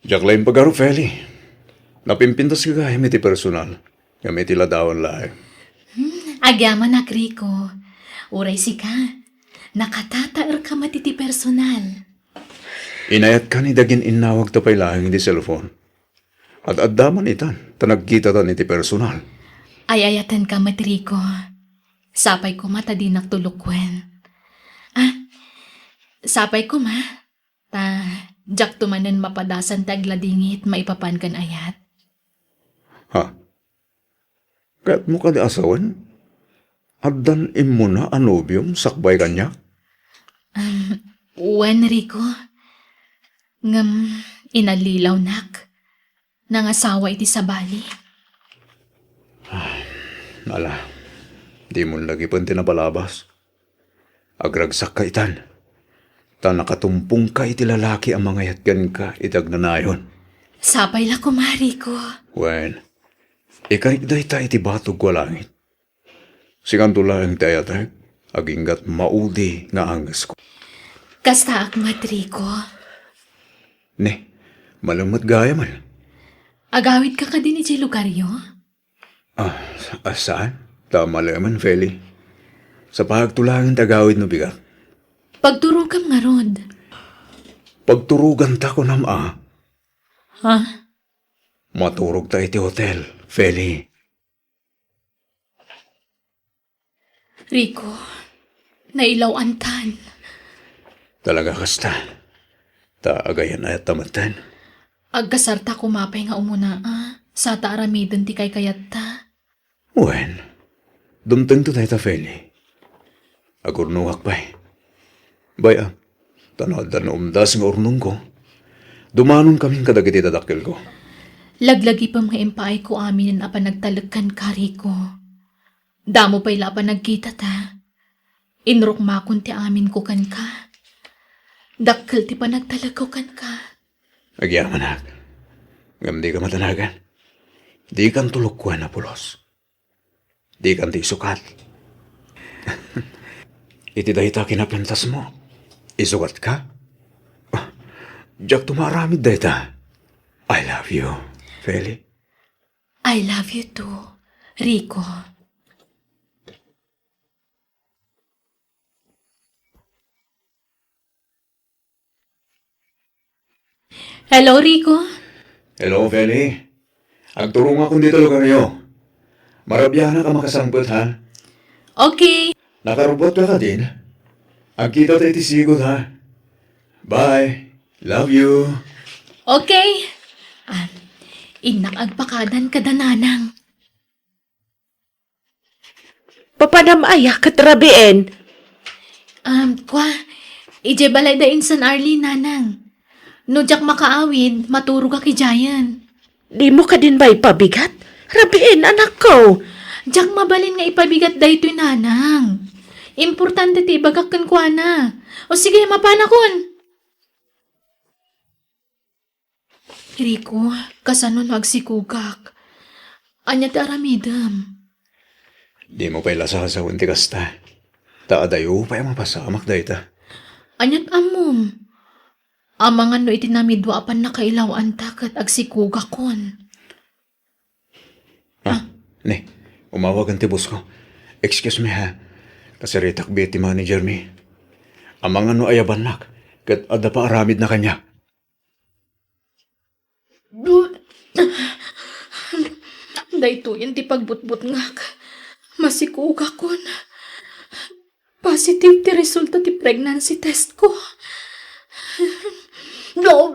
Jacqueline Pagarofeli. Napimpintas ka gaya iti personal. Kami tila dawan lahi. Agyaman na, Rico. Uray si ka. Nakatataer ka matiti personal. Inayat ka ni dagin inawag tapay lahing iti cellphone. At addaman itan, tanagkita tan iti personal. Ayayatan ka mat, Rico. Sapay ko mata di nagtulukwen. Sapay ko ma. Jak tumanan mapadasan tagladingit maipapan kan ayat. Ha? Kaya't mo ka di asawan? Addan immo na anubium sakbay kanya? Uwan, Rico. Ngam, inalilaw nak. Nangasawa iti sa bali. Ala, di mo lagi pang tinapalabas. Agragsak ka itan. Ta nakatumpong ka iti lalaki ang mga yatgan ka itagnanayon. Sapay la kuma, Rico. Wen, ikarigday ta iti batog ko langit. Sigantula ang tayatag, aginggat maudi nga angas ko. Kasta akmat, Rico. Ne, malamat gaya man. Agawid ka din iti lugaryo? Saan? Tama laman, Feli. Sa pagtulangan tagawid no bigat. Pagturukam nga rod. Pagturugan ta ko nama, Ha? maturog ta iti hotel, Feli. Rico, nailaw antan. Talaga kasta. Ta agayan ayat tamatan. Agkasarta kumapay nga umuna, sa taaramidon ti kay kayat ta. Wen, dumteng to tayo ta, Feli. Agurnuhak pa eh. Baya, tanod na umdas nga urnong ko. Dumanon kaming kadagiti dadakil ko. Laglagi pa mga impaay ko amin ang apanagtalagkan ka, Rico. Damo pa'y lapan nagkita ta. Inrok makon ti amin ko kan ka. Dakkel ti panagtalagaw kan ka. Agyaman ak. Ngam di ka matanagan. Di kan tulok ko na pulos. Di kan ti sukat. Iti dahi ta kinapintas mo. Isukat ka? Diyak tumaramid dahi ta. I love you, Feli. I love you too, Rico. Hello, Rico. Hello, Feli. Agturong ako dito lugar niyo. Marabyahan ka makasampot, ha? Okay. Nakarubot ka din. Ang kita tayo tisigod, ha? Bye. Love you. Okay. Inak agpakadan kadananang. Papanamaya katrabien. Kwa, ije balay da insan Arlie nanang. No jak makaawid, maturog ka ki Jayan. Di mo ka din ba ipabigat? Rabien, anak ko. Jak mabalin nga ipabigat da ito'y nanang. Importante ti ibagakan kwa na. O sige, mapanakon. Rico, kasano nagsikugak. Anya ti aramidam. Di mo pa'y lasasawan ti kasta. Taadayo pa'y mapasamak dahi ta. Anyat amom. Amangan no itinamidwa apan nakailawan takat agsikugakon. Ne, umawag ang tibos ko. Excuse me, ha? Kasiritak ti manager mi. Amang ano ayaban nak. Kat ada pa aramid na kanya. Dayto yan ti pagbutbut ngak. Masikugakon. Positive ti resulta ti pregnancy test ko. No.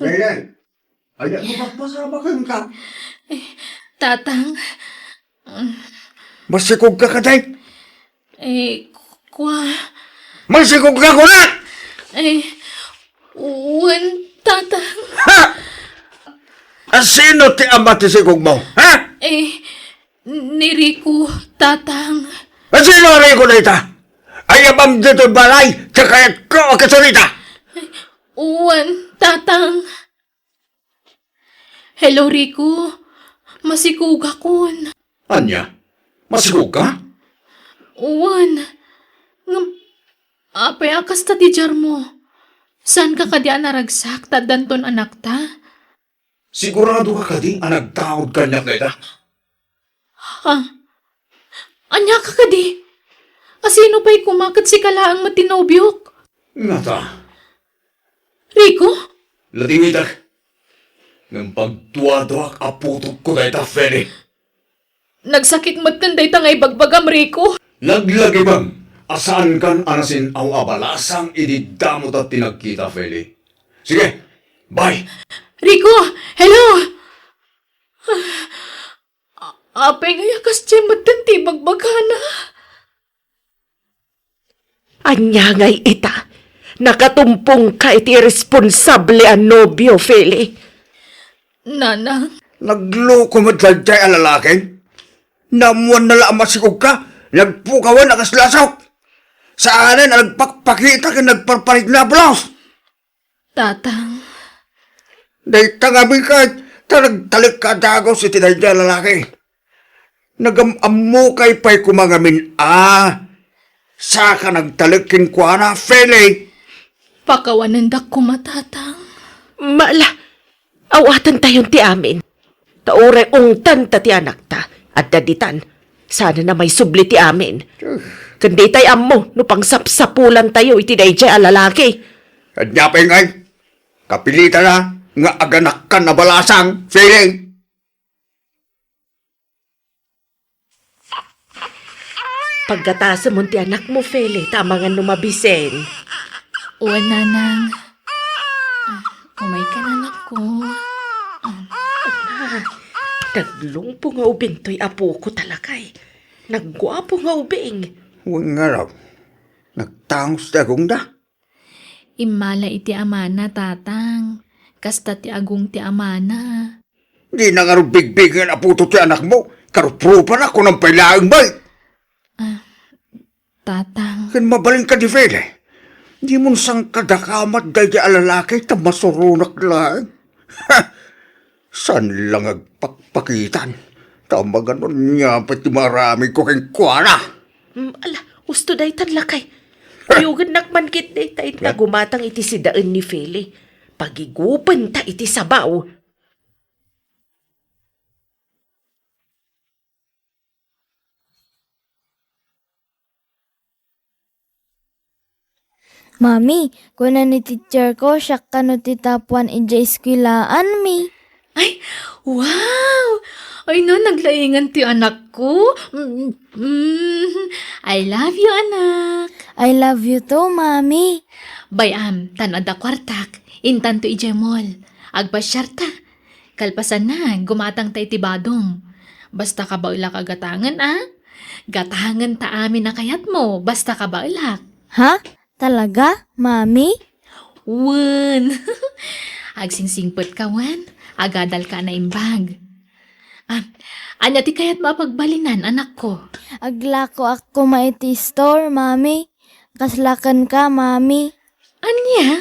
Ayan. Ayan, mapagpasamakan ka. Tatang, Masikog ka katay. kwa, Masikog ka ko na! uwan, tatang, Ha! Sino ti ama ti sikog mo? Ha? niriku, tatang, Sino rin ko na ita? Ayabam dito balay, tsaka ko kasalita. uwan, tatang. Hello, Rico. Masikugakon. Anya? Masikog ka? Uwan. Ngam, apay akas ta ti jar mo. Saan ka kadi naragsak, tadanton anak ta? Sigurado ka kadi ang nagtaod kanyak na ita? Ha? Anya ka kadi? Asino pa'y kumakat si kalaang matinobyok? Nga ta, Rico? latingitak. Ng pagtuwa-tuwak aputok ko na ita, Feli. Nagsakit matkanday ta ngay bagbagam, Rico. Laglagi bang asaan kan anasin ang abalasang ididamot at tinagkita, Feli? Sige, bye! Rico! Hello! Apay nga yakas dyan matanti bagbagana. Anya ngay ita. Nakatumpong ka iti responsable ang nobyo, Feli. Nanang, Nagloko mo tadyay ang lalaki? Namuan na lang masikog ka, nagpukawan na kaslasok. Sa anin, nagpakpakita ka nagparpalit na blouse. tatang, Dahil tangabi ka, nagtalik ka dagos iti tadyay ang lalaki. Nagamamu kay pa'y kumangamin, saka nagtalikin kwa na, Feli. pakawanan dak kumatatang. Mala, awatan tayon ti amin. Taure ungtan ta ti anak ta. At daditan, sana na may subli ti amin. Kundi tay ammo, no pang sapsapulan tayo iti dayjay a lalaki. At nyapay ngay, kapilita na, nga aganak ka na balasang, Feli. Pagkatasa mo ti anak mo, Feli, tama nga numabisen. Uwan, nanang. Umay ka, anak ko. Naglungpo nga ubing to'y apo ko talakay. Naggwapo nga ubing. Huwag nga raw, nagtangos na akong da. Imala iti amana, tatang. Kasta ti agong ti amana. Di na nga rin big-bigan aputo ti anak mo, karuprupan ako ng pailaang bay. Tatang, Kan mabaling ka di Feli. Di mo sang kadakamat dahil di alalaki ta masurunak lang. Ha! San lang agpakpakitan? Tama ganon niya pati marami ko keng kuwana. Ala, gusto day tan lakay. Ayugan nakmankit day tait nga gumatang iti si daan ni Feli. Pagigupan ta iti sabaw. Mami, kunan ni teacher ko, siya ka no titapuan ija eskwilaan mi. ay, wow! Ay no, naglaingan ti anak ko. I love you, anak. I love you too, mami. Bayam, tanada kwartak. Intan to ijemol. Agpasyarta. Kalpasan na, gumatang ta iti badong. Basta ka ba ulak agatangan, Gatangan ta amin na kayat mo, basta ka ba ulak. Ha? Talaga, mami? Wan! Agsingsingpot ka, Wan. Agadal ka na imbag. Anya ti kayat mapagbalinan, anak ko. Aglako ako maiti store, mami. Kaslakan ka, mami. Anya?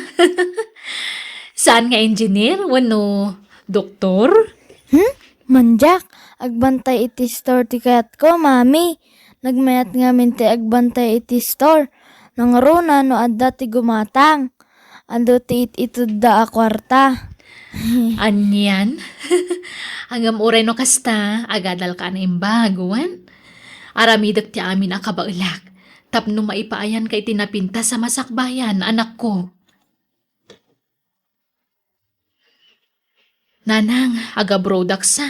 Saan nga engineer? Wano, doktor? Manjak, agbantay iti store ti kayat ko, mami. Nagmayat nga minti agbantay iti store. Nangaruna no adda ti gumatang. Ando ti itudda a kwarta. Anyan? Hangam uray no kasta, agadal ka na imbaguan. Aramidak ti amin ang kabaulak. Tapno maipaayan kay tinapinta sa masakbayan, anak ko. Nanang, aga-brodak sa.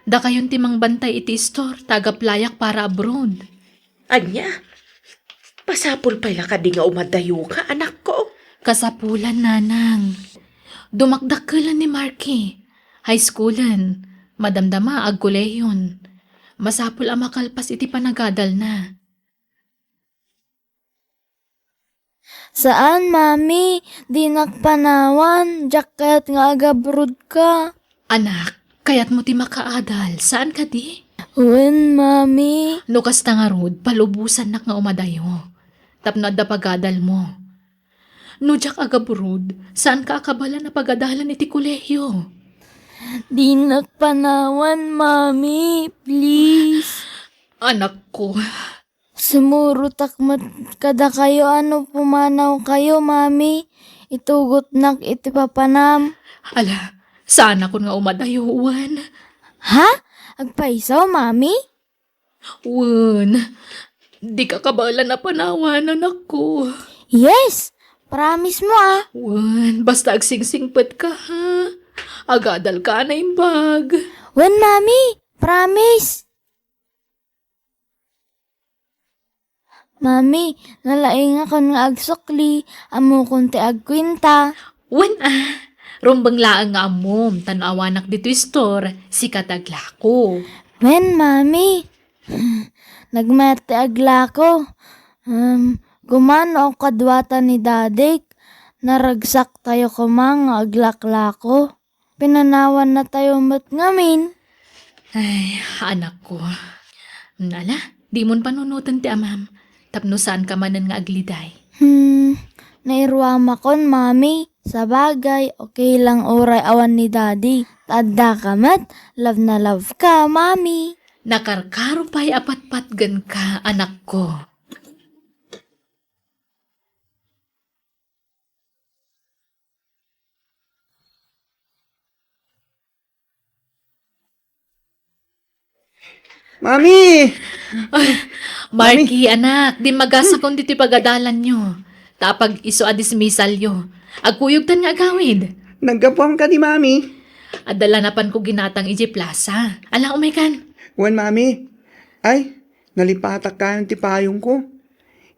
Da kayon timang bantay iti store, taga-playak para abroad. Anya, pasapul pala ka di nga umadayo ka, anak ko. Kasapulan, nanang. Dumakdakkelan ni Marky. High schoolan. Madamdama ag kolehiyon. Masapul ang makalpas iti panagadal na. Saan, mami? Di nakpanawan. Jacket nga agabrod ka. Anak, kayat mo ti makaadal. Saan ka di? Uwan, mami. Lukas na nga rod, palubusan nak nga umadayo. Tapno adda pagadal mo. Nujak agaburod, saan ka akabala na pagadalan iti kolehyo? Di nakpanawan, mami. Please. Anak ko, Sumuro takmat kada kayo ano pumanaw kayo, mami. itugot nak iti papanam. Ala, sana ko nga umadayuan. Ha? Agpaisaw, mami? Wan, di ka kabala na panawanan ako. Yes! Promise mo ah. Wan, basta agsingsingpet ka ha. Agadal ka na imbag. Wen, mami! Promise! Mami, nalaing ako nga agsukli, amo kunti agkwinta. Wan rumbang laang nga amom, tanawanak dito store, si kataglako. Wen, mami. Nagmete agla ko. Gumano ang kadwata ni dadik. Naragsak tayo kumang aglakla ko. Pinanawan na tayo mat ngamin. Ay, anak ko. Nala, di mon panunutan ti amam. Tapno saan ka manan nga agliday. Nairwama kon, mami. Sa bagay, okay lang oray awan ni daddy. Tadda ka mat, love na love ka, mami. Nakarkaro pa'y apat-patgan ka, anak ko. Mami! Marky, anak, di magasa kung dito pagadalan nyo. Tapag iso adismisal yo. Agkuyog nga gawid. Naggapuan ka di, Mami. Adala na pan ko ginatang iji plaza. Alang umaykan. Wan, Mami. Ay, nalipatak ka ng tipayong ko.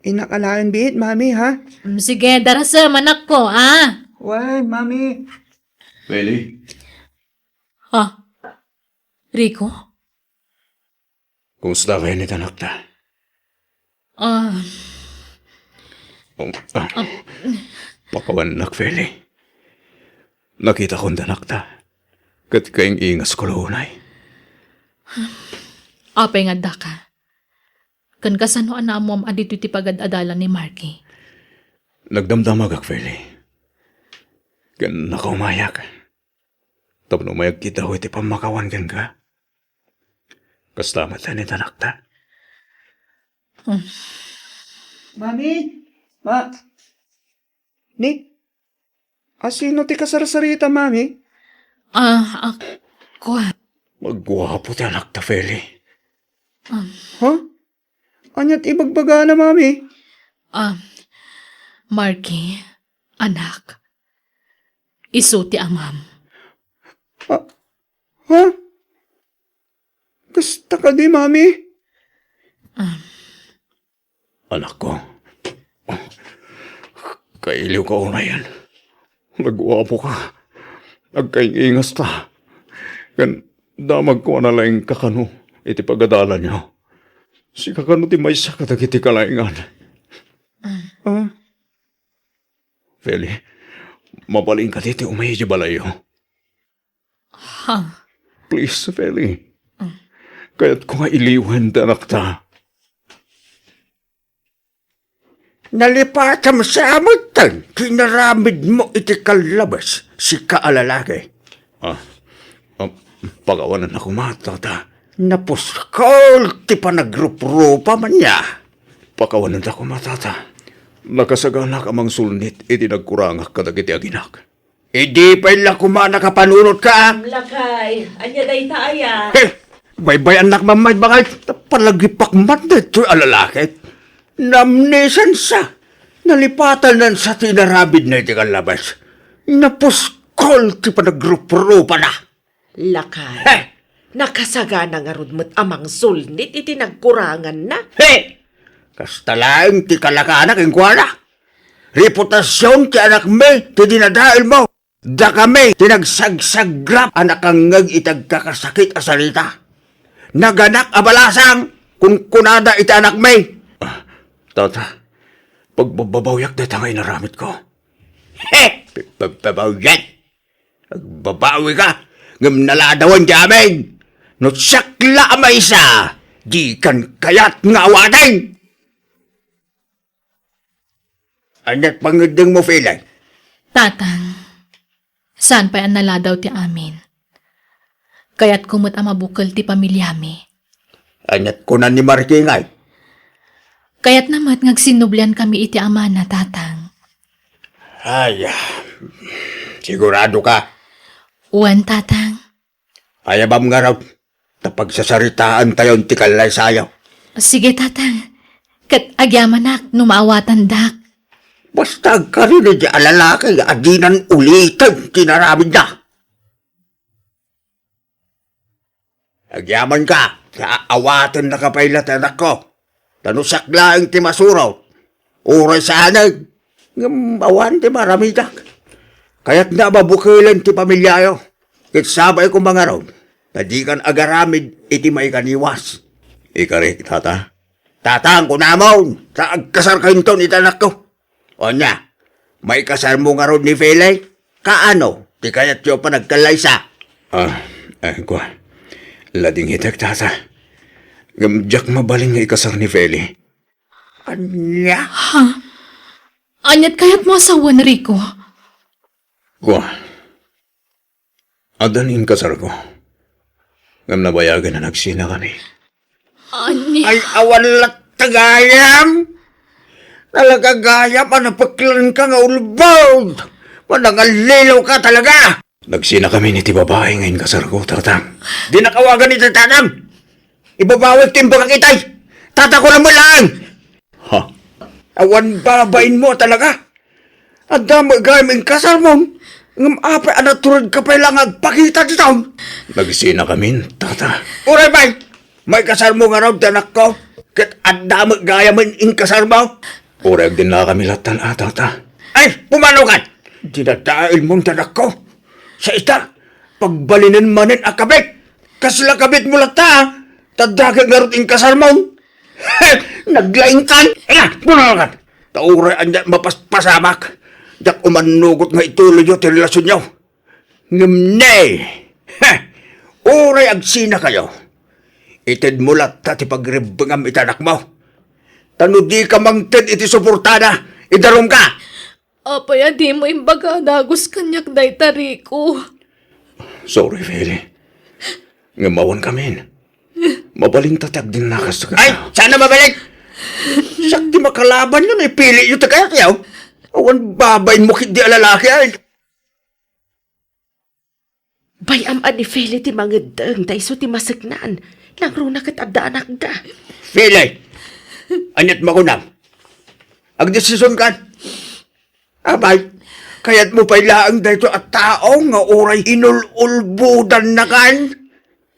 Inakalayan bihit, Mami, ha? Sige, darasam, anak ko, ah. Wan, Mami. Feli, Ha? Rico? kumusta kayo ni Tanakta? Ah, Pakawanak, Feli. Nakita kong Tanakta. Kat kayong ingas ko lunay. apay nga da ka. Kan kasano ana mo am adito ti pagad-adalan ni Marky. Nagdamdamag ak, Feli. Kan nakaumayak. Tapno mayag kita ho iti pamakawan kan ka. Kastamat ni Tanakta. Mami? Ni? Asino ti kasarsarita, Mami? Ako. Magwapo ti anak ta, Feli. Ha? Anyat ibagbaga na, Mami? Marky, anak. Isu ti amam. Ha? Kasta ka di, Mami? Anak ko. Kailiw ka una yan. Nagwapo ka. Nagkaingas ta. Kan damag ko na lang kakano. Iti pagadalan nyo. Si kakano ti may sakatag iti kalaingan. Feli, mabaling ka titi umay di balayo. Ha? Please, Feli. Kaya't ko nga iliwan anak ta. Nalipatan sa amutan, kinaramid mo iti kalabas, si kaalalaki. Pagawanan ako mata ta. Napuskol, ti pa nagrup-rupa man niya. Pakawanan ako matata. Nakasaganak amang sulnit, iti nagkurangak kadagiti aginak. Idi pa ila kumana kapanunod ka. Lakay, anya day taaya. Baybay anak mamay bakal palagipak man dito alalaki. Namnesan sa. Nalipatan nan sa tinarabid na iti kalabas. Napuskol, ti pa nagrup-rupa na. Lakay, nakasagana nga rudmat amang sulnit iti nagkurangan na. Kasta lang ti kalakanak ang kuwana. Reputasyon ti anak may ti dinadail mo. Da kami tinagsagsaggrap anak ang itagkakasakit a salita. Naganak abalasang kung kunada iti anak may. Tata, pagbabawyak dito ang inaramit ko. Pagbabawyak? Agbabawi ka, ngam naladawan di amin. No sakla ama isa, di kan kayat nga awatin. Anat pangudeng mo, Filay? Tatang, saan pa yan naladaw ti amin? Kaya't kumot ang mabukal ti pamilyami. Anat ko na ni Marky Kaya't namat ngagsinublian kami iti ama na tatang. Ay, sigurado ka. Uwan, tatang. Ayabam nga raw. Tapagsasaritaan tayo ti kalay sayaw. Sige, tatang. Kat agyamanak, numaawatan dak. Basta ka rin di alalaki, adinan ulitan, kinaramid na. Agyaman ka, sa awatan na kapailat anak ko. Tanusak lang ti masuraw. Uray sa anag, ng awan ti maramidak. Kaya't nababukilan ti pamilyayo. Kitsabay ko mga raw, na di kan agaramid iti may kaniwas. Ikari, tata. Tatang ko namon, sa agkasar kayong itanak ko. O niya, may kasar mo nga ron ni Fele? Kaano? Di kaya't yung panagkalaysa. Kwa. Lading hitek, tata. Gamjak mabaling nga ikasar ni Feli. Anya? Anyat kayat mo asawan, Rico. Kwa. Adan in kasar ko. Ngam nabayagan na nagsina kami. Anya? Ay awan lat tagayam! Nalagagayam, anapaklan ka nga ulbog! Manangalilaw ka talaga! Nagsina kami ni ti babae ngayon kasar ko, tatang. Di nakawagan ni tatanam! Ibabawag timba ka kitay! Tata ko lang mo lang! Ha? Awan babain mo talaga! Ang dami gaming kasar mo! Ngam apay anaturad ka pa lang agpakita dito! Nagsina kami, tata. Uray bay! May kasar mo nga raw danak ko! Kat ang dami gayaman in kasar mo! Ureg din na kami latan, tata. Ay! Pumano ka! Dinadail mong danak ko! Sa ita! Pagbalinin manin a kabit! Kasla kabit mo lata! Tadagag nga rin in kasar mo! Naglaing kan! Pumano ka! Tauray anya mapaspasamak! Dak umanugot nga ituloy yung relasyon nyo! Ngamnay! Uray agsina kayo! Ited mo lata ti pagribangam itanak mo! Tano di ka mangted iti suportada, idarom ka! Apay, di mo imbaga dagos kanyak day Rico. Sorry, Feli. Ngamawan kami. Mabaling tatag din nakas ka. Ay, sana mabalik! Sakti makalaban yun, ipili yun kaya kayaw. Awan babayin mo kit di alalaki ay. Bayam ani Feli ti mangedeng, daiso ti masagnan. Langro na kat adda anak da. Pili! Anyat makunam. Agdesisyon ka. Abay, kaya't mo pailaang dito at tao nga oray inululbudan na kan.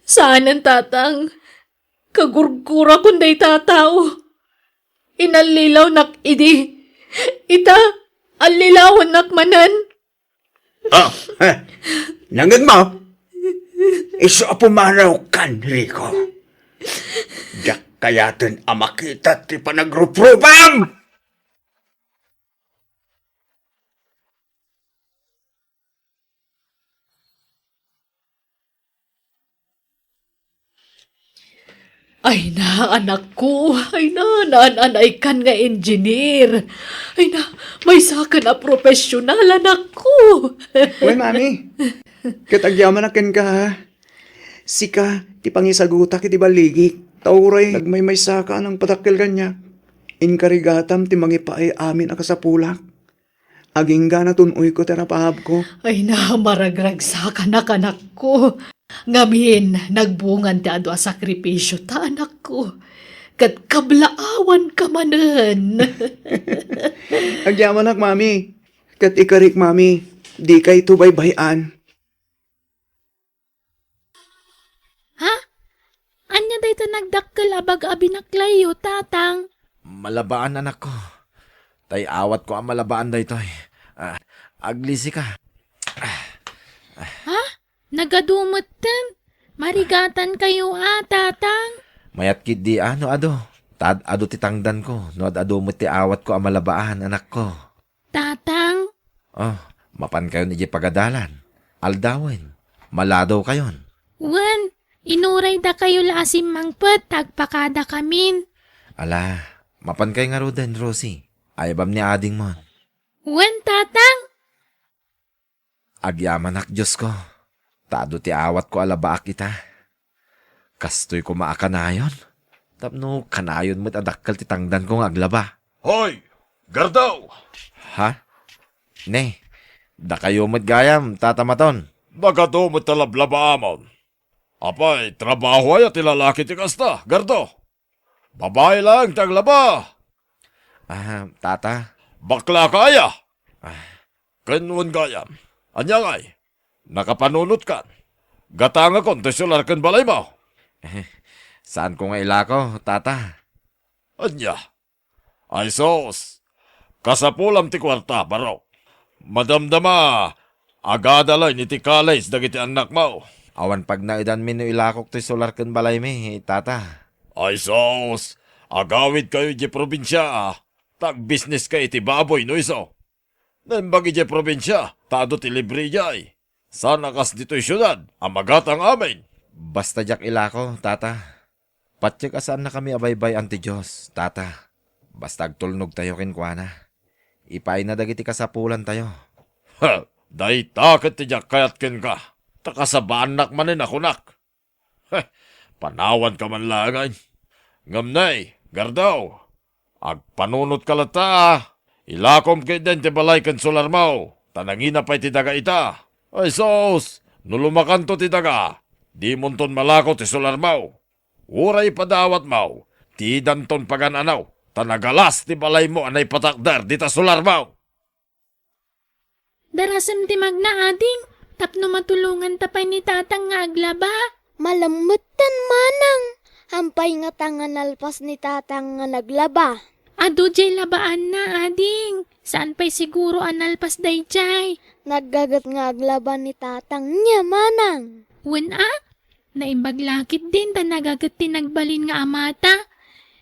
Saanan, tatang? Kagurgura kunday tatao. Inalilaw nak idi. Ita, alilawan nak manan. Oh, nangag mo. Iso apumaraw kan, Rico. Yak kayatin amakita ti panagrupropam! Ay na, anak ko. Ay na, nananay kan nga engineer. Ay na, may saka na profesional, anak ko. Uy, mami. Katagyaman akin ka, ha? Sika, ti pangisaguta kiti baligi. Tauray, nagmay saka ng patakil kanya. Inkarigatam ti mangipaay amin akasapulak. Aging gana tunoy ko terapahab ko. Ay na, maragrag saka na anak ko. Ngamin, nagbungan ti ado a sakripisyo ta, anak ko. Kat kablaawan ka manen. Agyaman ak, mami. Kat ikarik, mami. Di kay tubaybayan. Ha? Anya dayto nagdakkel abag abinaklayo, tatang? Malabaan anak ko. Tay awat ko ang malabaan daytoy. Aglisi ka. Ha? Nagadumutan? Marigatan kayo, tatang? Mayat kid di ano ado. Tad ado ti tangdan ko. No ado mo ti awat ko ang malabaan anak ko. Tatang? Oh, mapan kayo ni pagadalan. Aldawin. Maladaw kayon. Wan, inuray da kayo lasim mangpet, tagpakada kamin. Ala, mapan kayo nga roden, Rosie. Ayabam ni ading mo. Wan, tatang? Agyaman ak Diyos ko. Tado ti awat ko alaba kita. Kastoy ko maakanayon. Tapno kanayon mo't adakkal ti tangdan ko nga aglaba. Hoy! Gardaw! Ha? Ne, da kayo gayam, tatamaton. Nagatumot talablaba amon. Apay, trabaho ay at ilalaki ti kasta, gardo. Babae lang taglaba. Tata, Bakla kaya. Kanwan gayam. Anya ngay, nakapanunot kan. Gatanga kon ti sular kan balay mo. saan ko nga ilako, tata? Anya. Ay sos. Kasapulam ti kwarta, baro. Madamdama, agadalay ni ti kalays dagiti anak mo. Awan pag naidan min no ilakok ti solar ken balay mi, tata. Ay sos, agawid kayo di probinsya. Tag-business kayo ti baboy no iso. Nembagi di probinsya, tado ti libre jay. Sana kas dito'y syudad, amagatang amin. Basta jak ilako, tata. Patsik asaan na kami abaybay anti Diyos, tata. Basta agtulnog tayo kinkwana. Ipay na dagiti kasapulan tayo. Ha, day takot ti jak kayat ken ka. Takasabanak manin ako nak. Heh, panawan ka man langay. Ngamnay, gardaw. Agpanunot ka lata. Ilakom kay den ti balay ken solar mo. Tanangina pa'y ti daga ita. Ay sos, nulumakanto ti daga. Di monton malako ti solar mo. Uray padawat mo. Ti danton pagananaw. Tanagalas ti balay mo anay patakdar di ta solar mo. Darasam ti magna ading, tapno matulungan tapay ni tatang nga aglaba. Malamutan manang. Hampay nga tangan alpas ni tatang nga naglaba. Ado jay labaan na ading, saan pa'y siguro analpas day jay. Naggagat nga aglaba ni tatang niya manang. Wen naimbaglakit din ta nagagat tinagbalin nga amata.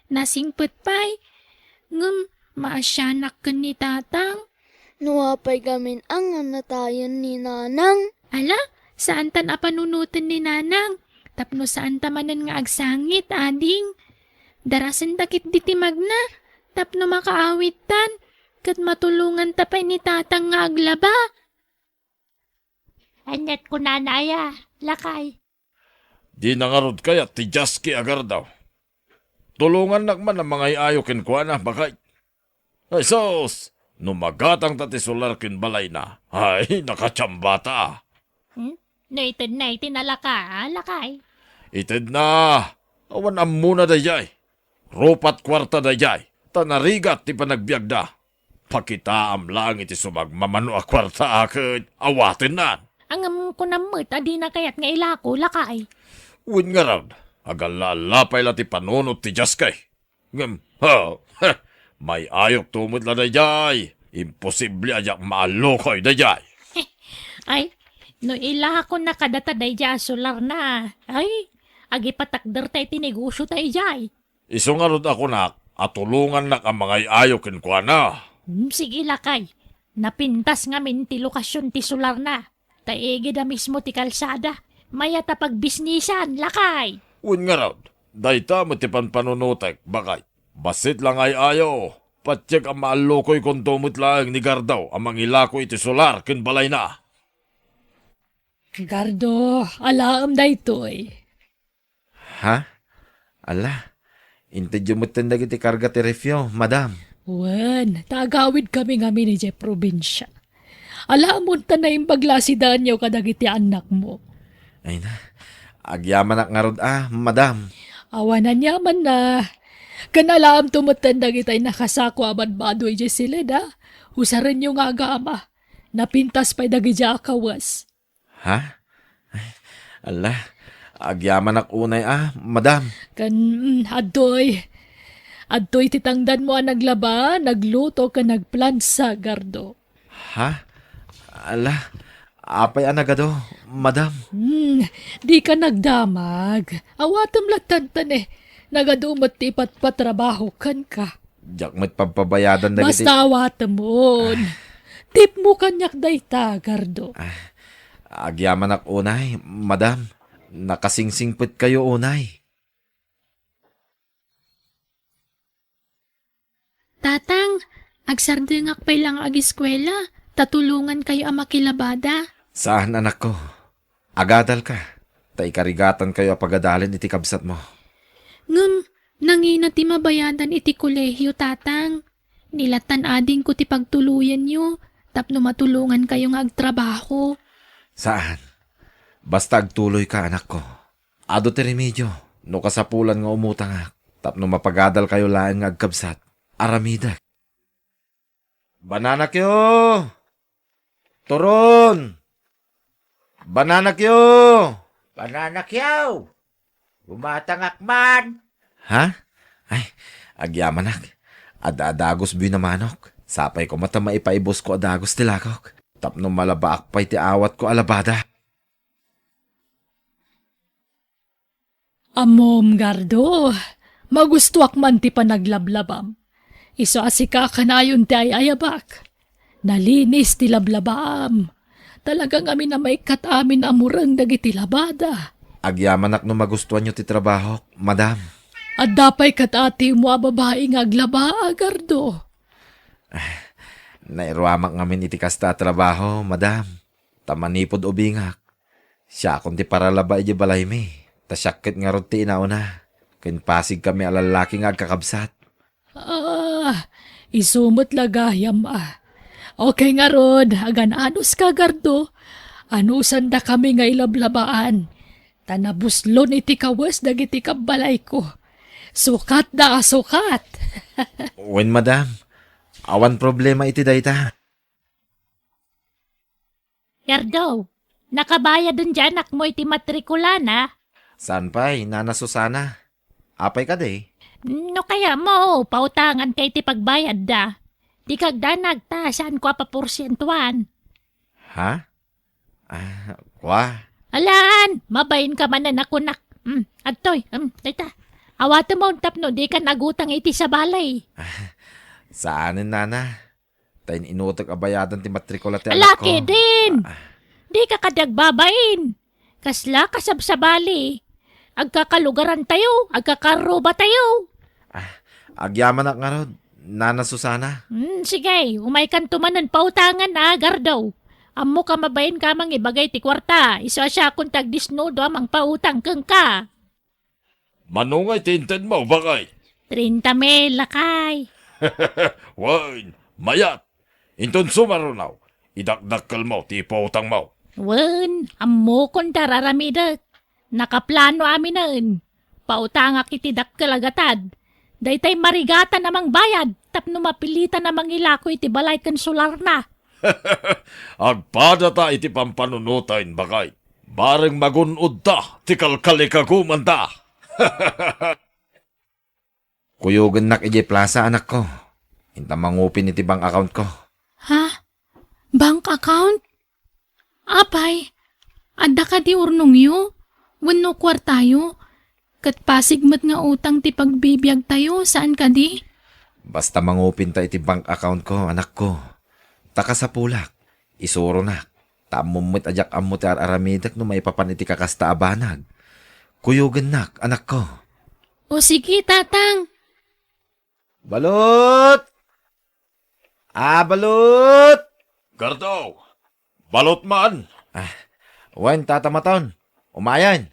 Nasingpet pa'y, maasyanak ka ni tatang. Nuwapay gamin ang natayan ni nanang. Ala, saan tan apanunutan ni nanang? Tapno saan tamanan nga agsangit, ading. Darasan takit diti magna, tapno makaawit tan, kat matulungan tapay ni tatang nga aglaba. Anyat ko nanaya, lakay. Di nangarod kaya ti Jaski agar daw. Tulungan nakman ang mga iayo kinkwana bakay. Ay sos, numagatang tati solar kin balay na. Ay, nakatsambata. No itad na itinalaka, lakay. Ited na, awan am muna dayay. Rupat kwarta dayay, tanarigat ti panagbiagda. Pakitaam lang iti sumagmamano a kwarta akit, awatin na. Ang ko namit, adi na kayat nga ilako, lakay. Win nga raw, agalalapay la ti panunot ti Jaskay. May ayok tumot la dayay. Imposible ayak maalokoy dayay. Ay, no ilako na kadata day jay solar na. Ay, agi patakder tayo tinegosyo tayo jay. Iso nga rod ako nak, at tulungan nak ang mga ayok kinkwana. Sige lakay, napintas nga min ti lokasyon ti solar na. Taigi na mismo ti kalsada. Maya tapag bisnisan, lakay. Win nga raw, dayta mo ti panpanunutek, bakay. Basit lang ay ayo. Patsyak ang maalokoy kung tumot lang ni Gardaw ang mangilako iti solar kin balay na. Gardo, alaam da ito'y. Ha? Ala, intedyo mo tindag iti karga ti refyo, madam. Wen, tagawid kami nga ni Jay probinsya. Alaam mo ta na yung paglasidan niyo kadagiti anak mo. Ay na, agyaman ak nga rod madam. Awanan yaman na. Kanalaam tumutandag itay nakasako aman badoy Jay sila da. Husaran yung agama. Napintas pa'y dagi dya akawas. Ha? Ay, ala, agyaman ak unay madam. Adoy titangdan mo ang naglaba, nagluto ka nagplansa, Gardo. Ha? Ala, apay anagado, madam. Di ka nagdamag. Awatam latantan nagadumot ti patrabaho kan ka. Diyak mo't pampabayadan dagiti. Basta awatam mo. Tip mo kanyak dayta, Gardo. Agyaman ak unay, madam. Nakasingsingput kayo unay. Tatang, agsardengak pa'y lang ag-eskwela. Tatulungan kayo ang makilabada. Saan anak ko? Agadal ka. Tay karigatan kayo apagadalin iti kabsat mo. Nangina ti mabayadan iti kolehyo, tatang. Nilatan ading ko ti pagtuluyan nyo. tapno matulungan kayo nga agtrabaho. Saan? Basta agtuloy ka, anak ko. Ado ti remedyo, no kasapulan nga umutang tapno mapagadal kayo laeng nga agkabsat. Aramida. Banana kyo! Turon! Banana kyo! Banana kyaw! Gumatangak man! Ha? Ay, agyamanak. Adagos binamanok. Sapay ko mata maipaibos ko adagos tilakok. Tapno malabaak pa'y ti awat ko alabada. Amom, Gardo. Magustuak man ti panaglablabam. Iso asika ka na yun ti ayabak. Nalinis ti lablabam. Talagang amin na may katamin amurang dagiti labada. Agyamanak no magustuhan nyo ti trabaho, madam. At dapay katati mo a babae nga aglaba, Gardo. Nairwamak ngamin iti kasta trabaho, madam. Tamanipod ubingak. Siya kung ti paralaba iti balay mi. Tasyakit nga rod ti inauna. Kinpasig kami alalaki nga agkakabsat. Isumot lagayam Okay nga rod, agan anus ka, Gardo. Anusan da kami nga ilablabaan. Tanabuslon iti kawas dagiti kabalay ko. Sukat da sukat. Wen, madam. Awan problema iti dayta. Gardo, nakabayad dun dyan anak mo iti matrikula na. Saan pa'y, Nana Susana? Apay ka day. No kaya mo, pautangan kay ti pagbayad da. Di kagdanag ta, saan ko paporsyentuan. Ha? Kwa? Alaan, mabayin ka man na nakunak. Adtoy, tita. Awata mo tapno, di ka nagutang iti sa balay. Saanin, Nana? Tayin inutok abayadan ti matrikula ti anak ko. Alaki din! Di ka kadagbabain. Kasla kasab sa bali. Agkakalugaran tayo, agkakaroba tayo. Agyaman nga rod, Nana Susana. Sige, umay kan tumanan pautangan na, Gardaw. Amo ka mabayin ka mang ibagay ti kwarta. Iso siya kung tagdisnodo amang pautang kang ka. Manungay tinted mo, bakay? 30 mil, lakay. Wain, mayat. Inton sumarunaw. Idakdakkel mo, ti pautang mo. Wen, amo kung dararamidak. Nakaplano amin naen. Pautangak iti dakkalagatad. Daytay marigata namang bayad. Tapno mapilitan namang ilako iti balay kan solar na. Agpada ta iti pampanunutain, bakay. Bareng magunod ta, ti kalkalikaguman ta. Kuyugan nak ije plaza, anak ko. Inta mangupin iti bank account ko. Ha? Bank account? Apay, adda ka di urnong yu? Wano kwartayo? Kat pasigmat nga utang ti pagbibiyag tayo, saan ka di? Basta mangupin ta iti bank account ko, anak ko. Taka sa pulak, isuro nak. Tamumit ajak ammo ti aramidak no maipapan iti kakasta abanag. Kuyugan nak, anak ko. O sige, tatang. Balot! Balot! Gardaw, balot man. Wen, tata maton. Umayan.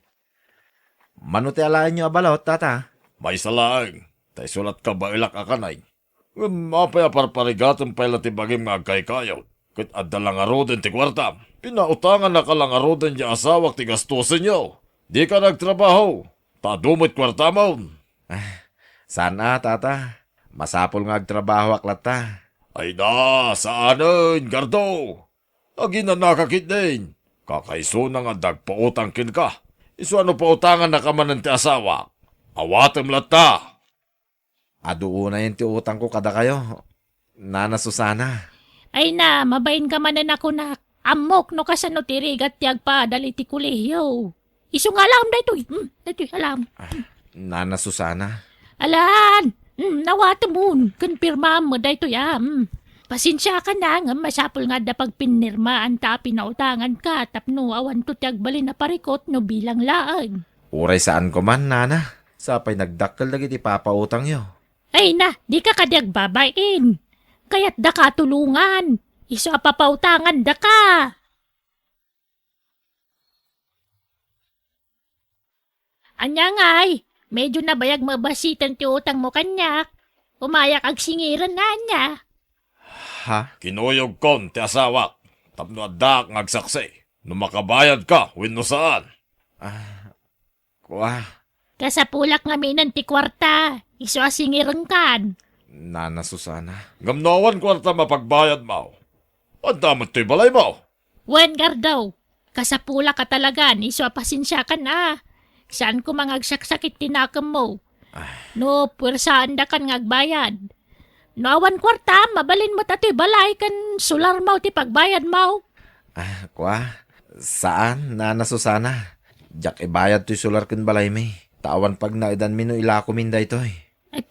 Manuti alaan nyo abalot, tata. May salaang. Tay sulat ka ba ilak akanay? Mapaya parparigatan pa ila tibagim nga kay kayaw. Kit adda lang aroden ti kwarta. Pinautangan na ka lang aroden di asawak ti gastusin nyo. Di ka nagtrabaho. Tadumit kwarta mo. Sana, tata. Masapol nga agtrabaho aklata. Ay na, saanin, Gardo? Agi na nakakit din. Kakaiso na nga dagpautang kin ka. Iso ano pautangan na kamanan ti asawa. Awatem lata. Aduuna yun ti utang ko kada kayo. Nana Susana. Ay na, mabayin ka man na nakunak. Amok no kasano tirigat tiyag pa dali ti kulehiyo. Iso nga alam da ito. Dito alam. Nana Susana. Alan, nawata mo. Konpirma mo da ito ya. Pasensya ka na nga masapol nga da pag pinirmaan ta pinautangan ka tapno awan to tiyag bali na parikot no bilang laan. Uray saan ko man, Nana. Sapay nagdakkel lagi ti papautang yo. Ay na, di ka kadyag babayin. Kaya't da ka tulungan. Iso apapautangan da ka. Anya ngay, medyo nabayag mabasitan ti utang mo kanyak. Umayak ag singiran na anya. Ha? Kinuyog kon ti asawak. Tapno adak ngagsaksi. No makabayad ka, wenno saan. Kwa, Kasapulak nga minan ti kwarta. Iso asingirang kan. Nana Susana. Ngamnawan kwarta mapagbayad mo. Ang damot to'y balay mo. Wen gardaw. Kasapulak ka talagan. Iso pasensya ka na. Saan ko mangagsaksakit tinakam mo? No, puwersaan da kan ngagbayad. No awan kwarta, mabalin mo tato'y balay kan sular mo ti pagbayad mo. Kwa, saan, Nana Susana? Jak ibayad to'y sular kin balay mi. Tawan pag naidan mi no ilako minda ito'y.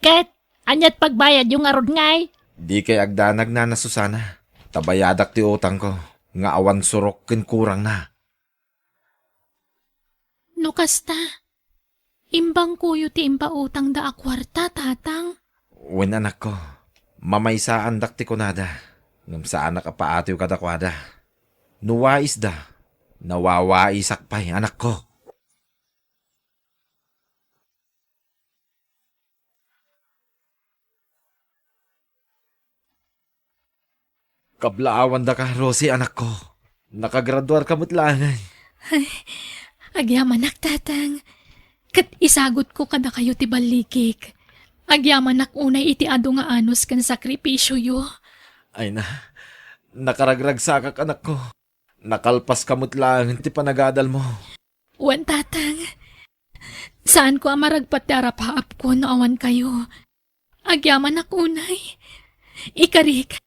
Ket, anyat pagbayad yung arod ngay. Di kay agdanag, Nana Susana. Tabayadak ti utang ko. Nga awan surok kin kurang na. No kasta, imbang kuyo ti imbautang da akwarta, tatang. Wen anak ko, mamaysaan dak ti kunada. Ngam sa anak apaatiw kadakwada. Nuwais da, nawawaisak pa'y anak ko. Kablaawan da ka, Rosie, anak ko. Nakagraduar ka mutlangan. Agyaman tatang. Kat isagot ko kada kayo ti balikik. Agyaman unay iti ado nga anos kan sakripisyo yo. Ay na, nakaragrag sakak anak ko. Nakalpas ka mutlangan ti panagadal mo. Wan tatang. Saan ko amaragpat ti arapaap ko no awan kayo? Agyaman unay. Ikarik,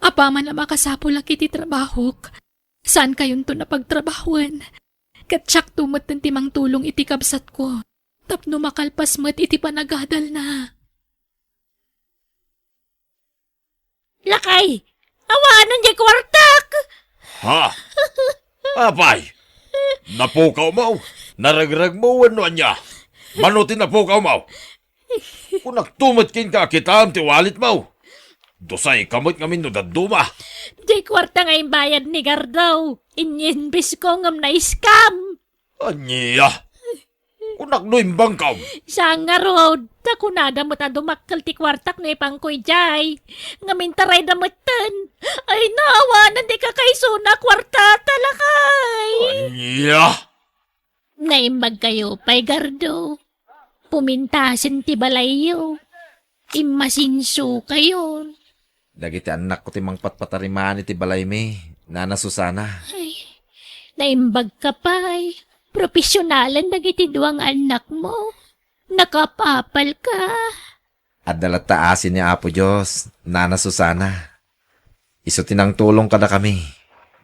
apaman na makasapulak iti trabahok. Saan kayon to napagtrabahuan? Katsak tumot ng timang tulong iti kabsat ko. Tapno makalpas mo't iti panagadal na. Lakay! Awanan di kwartak! Ha? Apay! Napukaw mo? Naragrag mo ano niya? Manutin napukaw mo? Kung nagtumot kin ka, kita ang tiwalit mo. Dosay kamot ngamin no daduma. Di kwarta nga yung bayad ni Gardaw. Inyinbis ko ngam na iskam. Anya? Kung naknuimbang ka. Sa nga road, takunada mo ta dumakkel ti kwartak na ipangkoy jay. Ngamin taray damutan. Ay nawa, nandi ka kay suna kwarta talakay. Anya? Naimbag kayo, pay Gardo. Pumintasin ti balayo. Imasinso kayo. Dagiti anak ko timang patpatariman iti balay mi, Nana Susana. Ay, naimbag ka pa'y. Profesyonalan dagiti duwang anak mo. Nakapapal ka. At dalataasin ni Apo Diyos, Nana Susana. Iso tinang tulong kada kami.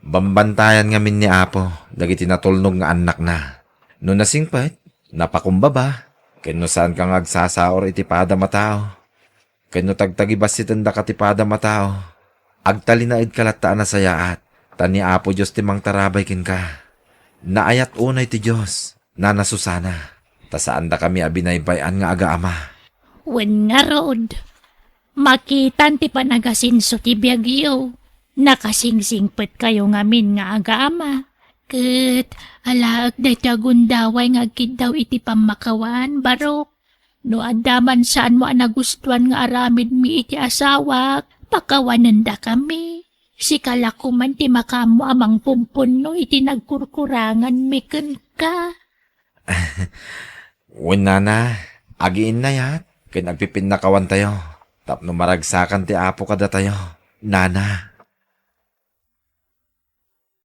Bambantayan ngamin ni Apo, dagiti natulnog nga anak na. No nasingpet, napakumbaba. Kano saan kang agsasaor iti pada matao. Kano tagtagibas si tanda katipada matao. Agtalinaid kalataan na sayaat. Tani Apo Diyos timang tarabay kin ka. Naayat unay ti Diyos, Nana Susana. Tasaan da kami abinaybayan nga aga ama. Wen nga road. Makitan ti panagasinso ti biyagyo. Nakasingsingpet kayo ngamin nga aga ama. Ket alaag day tagundaway nga daw iti pamakawan barok. No adaman saan mo nagustuhan nga aramid mi iti asawak, pakawanan da kami. Si kalakuman ti makamo amang pumpun no iti nagkurkurangan mi ken ka. Wen Nana, agiin na yat. Kaya nagpipin na kawan tayo. Tapno maragsakan ti Apo kada tayo. Nana.